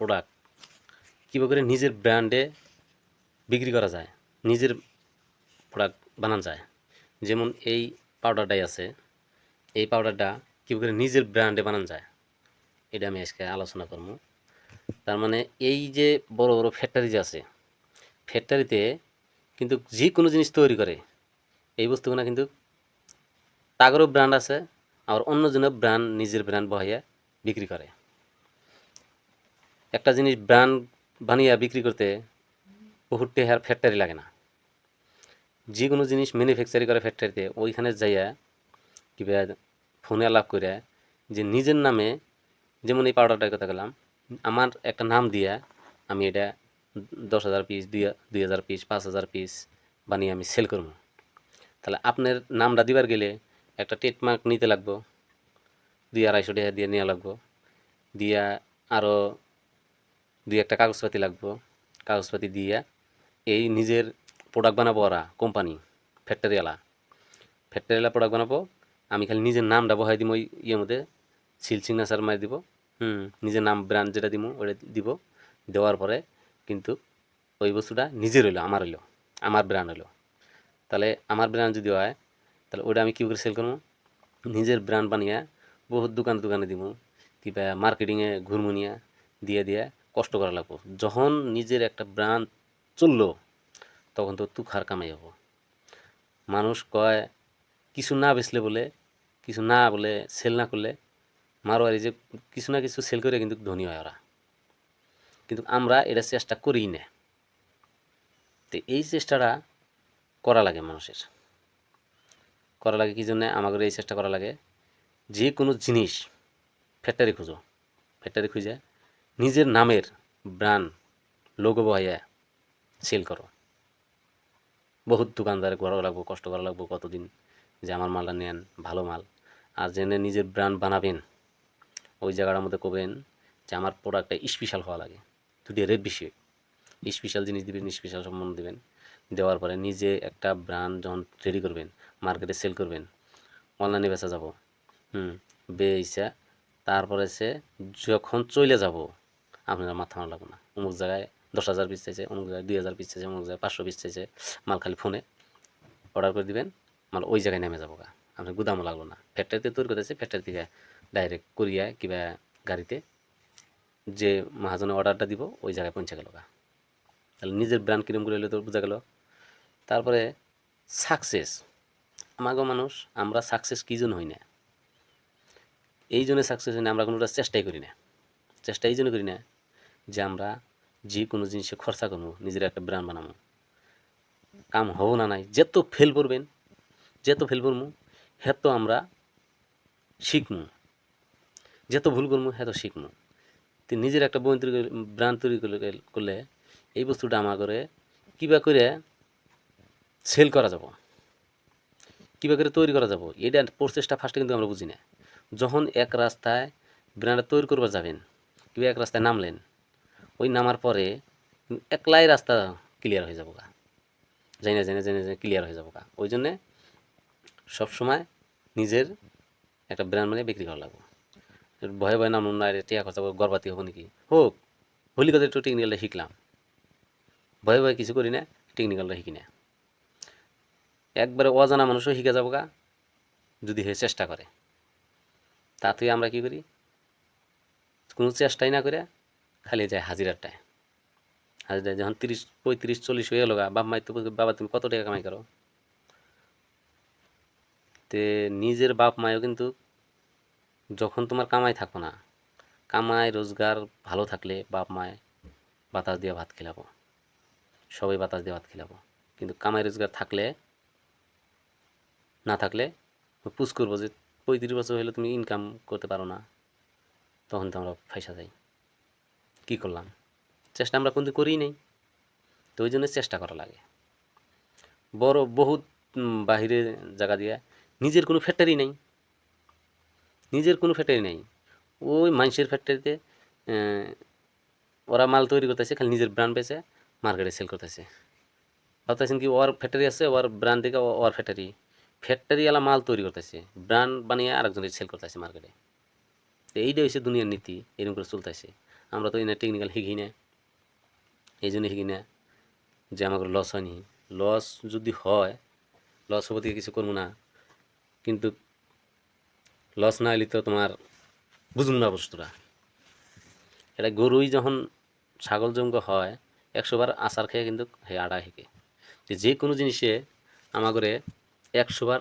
Product কীভাবে করে নিজের ব্র্যান্ডে বিক্রি করা যায়, নিজের প্রোডাক্ট বানানো যায়। যেমন এই পাউডারটাই আছে, এই পাউডারটা কীভাবে করে নিজের ব্র্যান্ডে বানানো যায় এটা আমি আজকে আলোচনা করবো। তার মানে এই যে বড় বড় ফ্যাক্টরি যে আছে, ফ্যাক্টরিতে কিন্তু যে কোনো জিনিস তৈরি করে এই বস্তুগুলো কিন্তু তাগরও ব্র্যান্ড আছে, আর অন্যজনের ব্র্যান্ড নিজের ব্র্যান্ড বহাইয়া বিক্রি করে। একটা জিনিস ব্র্যান্ড বানিয়ে বিক্রি করতে বহুত টেহার ফ্যাক্টরি লাগে না। যে কোনো জিনিস ম্যানুফ্যাকচারিং করে ফ্যাক্টরিতে, ওইখানে যাইয়া কিবা ফোনে আলাপ করে যে নিজের নামে, যেমন এই পাউডারটার কথা গেলাম, আমার একটা নাম দিয়া আমি এটা 10,000 পিস, 2,000 পিস, 5,000 পিস বানিয়ে আমি সেল করবো। তাহলে আপনার নামটা দিবার গেলে একটা ট্রেডমার্ক নিতে লাগবো, 200-250 টাকা দিয়ে নেওয়া লাগবো, দিয়া আরও 2-1টা কাগজপাতি লাগবো। কাগজপাতি দিয়া এই নিজের প্রোডাক্ট বানাবো, ওরা কোম্পানি ফ্যাক্টরিওয়ালা প্রোডাক্ট বানাবো। আমি খালি নিজের নামটা বহাই দিব ওই ইয়ের মধ্যে, সিল সিগনেচার মারি দিব। নিজের নাম ব্র্যান্ড যেটা দিব ওটা দিব। দেওয়ার পরে কিন্তু ওই বস্তুটা নিজের হইলো, আমার হইলো, আমার ব্র্যান্ড হইলো। তাহলে আমার ব্র্যান্ড যদি হয়, তাহলে ওটা আমি কী করে সেল করবো? নিজের ব্র্যান্ড বানিয়ে বহুত দোকানে দিব, কিংবা মার্কেটিংয়ে ঘুরমুনিয়া দিয়ে কষ্ট করা লাগবো। যখন নিজের একটা ব্র্যান্ড চললো তখন তো তুখার কামাই হবো। মানুষ কয় কিছু না বেচলে বলে, কিছু না বলে সেল না করলে মারোয়ারি যে কিছু না কিছু সেল করে কিন্তু ধনী হয় ওরা, কিন্তু আমরা এটা চেষ্টা করি না। তো এই চেষ্টাটা করা লাগে, মানুষের করা লাগে। কী জন্যে আমাদের এই চেষ্টা করা লাগে? যে কোনো জিনিস ফ্যাক্টরি খুঁজে নিজের নামের ব্র্যান্ড লোগো বহাইয়া সেল করো। বহুত দোকানদারে করা লাগবো, কষ্ট করা লাগবো কতদিন, যে আমার মালটা নেন, ভালো মাল। আর জেনে নিজের ব্র্যান্ড বানাবেন, ওই জায়গাটার মধ্যে করবেন যে আমার প্রোডাক্টটা স্পেশাল হওয়া লাগে। দুটি রেট বেশি, স্পেশাল জিনিস দিবেন, স্পেশাল সম্মান দেবেন। দেওয়ার পরে নিজে একটা ব্র্যান্ড যখন রেডি করবেন, মার্কেটে সেল করবেন, অনলাইনে বেচা যাব। বেচা তারপরে সে যখন চলে যাব, আপনারা মাথা মারা লাগবে না। অমুক জায়গায় 10,000 পিস চাইছে, অমুক জায়গায় 2,000 পিস চাইছে, অমুক জায়গায় 500 পিস চাইছে। মাল খালি ফোনে অর্ডার করে দিবেন, মাল ওই জায়গায় নেমে যাবো। আপনার গুদামও লাগলো না। ফ্যাক্টরিতে তৈরি করতেছে, ফ্যাক্টরি থেকে ডাইরেক্ট কুরিয়া কিংবা গাড়িতে যে মহাজনে অর্ডারটা দিব ওই জায়গায় পৌঁছে গেল। তাহলে নিজের ব্র্যান্ড কিরম করে এলে তো বোঝা গেল। তারপরে সাকসেস, আমাগো মানুষ আমরা সাকসেস কী জন্য হই না? এই জন্য সাকসেস হই না, আমরা কোনোটা চেষ্টাই করি না। চেষ্টা এই জন্য করি না যে আমরা যে কোনো জিনিসে খরচা করবো, নিজের একটা ব্র্যান্ড বানাবো, কাম হবো না নাই। যেত ফেল করবো হেত আমরা শিখমু, যেত ভুল করবো হেত শিখমু। তো নিজের একটা ব্র্যান্ড তৈরি করলে এই বস্তুটা আমার করে কীবা করে সেল করা যাব, কীবা করে তৈরি করা যাব, এটা প্রসেসটা ফার্স্টে কিন্তু আমরা বুঝি না। যখন এক রাস্তায় ব্র্যান্ডটা তৈরি করবার যাবেন, কিংবা এক রাস্তায় নামলেন, ওই নামার পরে একলাই রাস্তা ক্লিয়ার হয়ে যাবো, জেনে ক্লিয়ার হয়ে যাবো। ওই জন্যে সবসময় নিজের একটা ব্র্যান্ড মানে বিক্রি করা লাগবে। ভয়ে নামুন না, টিয়া খরচা গর্বাতি হবো নাকি হোক, হলি কথা একটু টেকনিক্যালটা শিখলাম, ভয়ে কিছু করি না, টেকনিক্যালটা শিখি না। একবারে অজানা মানুষও শিখে যাবো যদি হে চেষ্টা করে। তাতে আমরা কি করি? কোনো চেষ্টাই না করে খালি যায় হাজিরাটায় যখন 30, 35, 40 হয়ে গেল বাপ মাই তো বাবা তুমি কত টাকা কামাই করো? তে নিজের বাপ মায়ও কিন্তু যখন তোমার কামাই থাকো না, কামাই রোজগার ভালো থাকলে বাপ মায় বাতাস দিয়ে ভাত খেলাবো, সবাই বাতাস দিয়ে ভাত খেলাবো। কিন্তু কামাই রোজগার থাকলে না থাকলে পুষ করবো যে 35 বছর হলে তুমি ইনকাম করতে পারো না, তখন তো আমরা ফাইসা যাই। কী করলাম? চেষ্টা আমরা কিন্তু করিই নেই। তো ওই জন্য চেষ্টা করা লাগে। বহুত বাহিরে জায়গা দিয়ে নিজের কোনো ফ্যাক্টরি নেই, ওই মানুষের ফ্যাক্টরিতে ওরা মাল তৈরি করতেছে, খালি নিজের ব্র্যান্ড বেচে মার্কেটে সেল করতেছে। ভাবতেছেন কি ওর ফ্যাক্টরি আছে, ওর ব্র্যান্ড থেকে ওর ফ্যাক্টরিওয়ালা মাল তৈরি করতেছে, ব্র্যান্ড বানিয়ে আরেকজনের সেল করতেছে মার্কেটে। তো এইটা হচ্ছে দুনিয়ার নীতি, এরকম করে চলতেছে। আমরা তো এনে টেকনিক্যাল শিখি না, এই জন্য শিখি না যে আমাকে লস হয়নি। লস যদি হয়, লস হবো থেকে কিছু করবো না, কিন্তু লস না হলে তো তোমার বুঝুন না বস্তুটা। এটা গরুই যখন ছাগল জঙ্গ হয় 100 বার আচার খেয়ে কিন্তু হে আড়া হেঁকে, যে কোনো জিনিসে আমাগরে 100 বার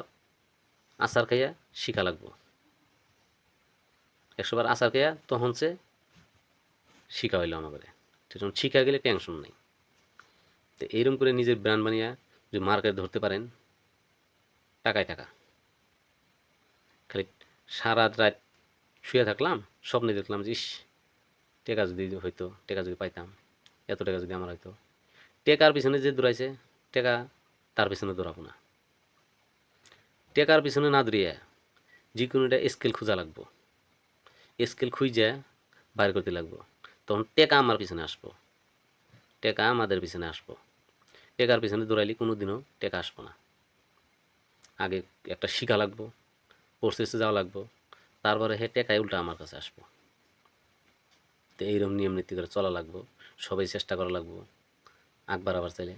আচার খাইয়া শিখা লাগবো। 100 বার আচার খাইয়া তখন সে শিখা হইলো আমাগরে, তখন শিখা গেলে টেনশন নেই। তো এইরকম করে নিজের ব্র্যান্ড বানিয়ে যদি মার্কেট ধরতে পারেন, টাকায় টাকা। খালি সারা রাত শুয়ে থাকলাম, স্বপ্নে দেখলাম যে ইস, টাকা যদি হইতো, টাকা যদি পাইতাম, এত টাকা যদি আমার হইতো। টেকার পিছনে যে দৌড়াইছে, টেকা তার পিছনে দৌড়াবো না। টেকার পিছনে না দৌড়িয়ে যে কোনোটা স্কেল খোঁজা লাগবো, স্কেল খুঁজে বাইর করতে লাগবো, তখন টেকা আমার পিছনে আসবো, টেকা আমাদের পিছনে আসবো। টেকার পিছনে দৌড়াইলে কোনো দিনও টেকা আসবো না। আগে একটা শিখা লাগবো, প্রসেসে যাওয়া লাগবো, তারপরে হে টেকায় উল্টা আমার কাছে আসবো। তো এইরকম নিয়ম নীতি করে চলা লাগবো, সবাই চেষ্টা করা লাগবো আগ বাড়াবার চাইলে।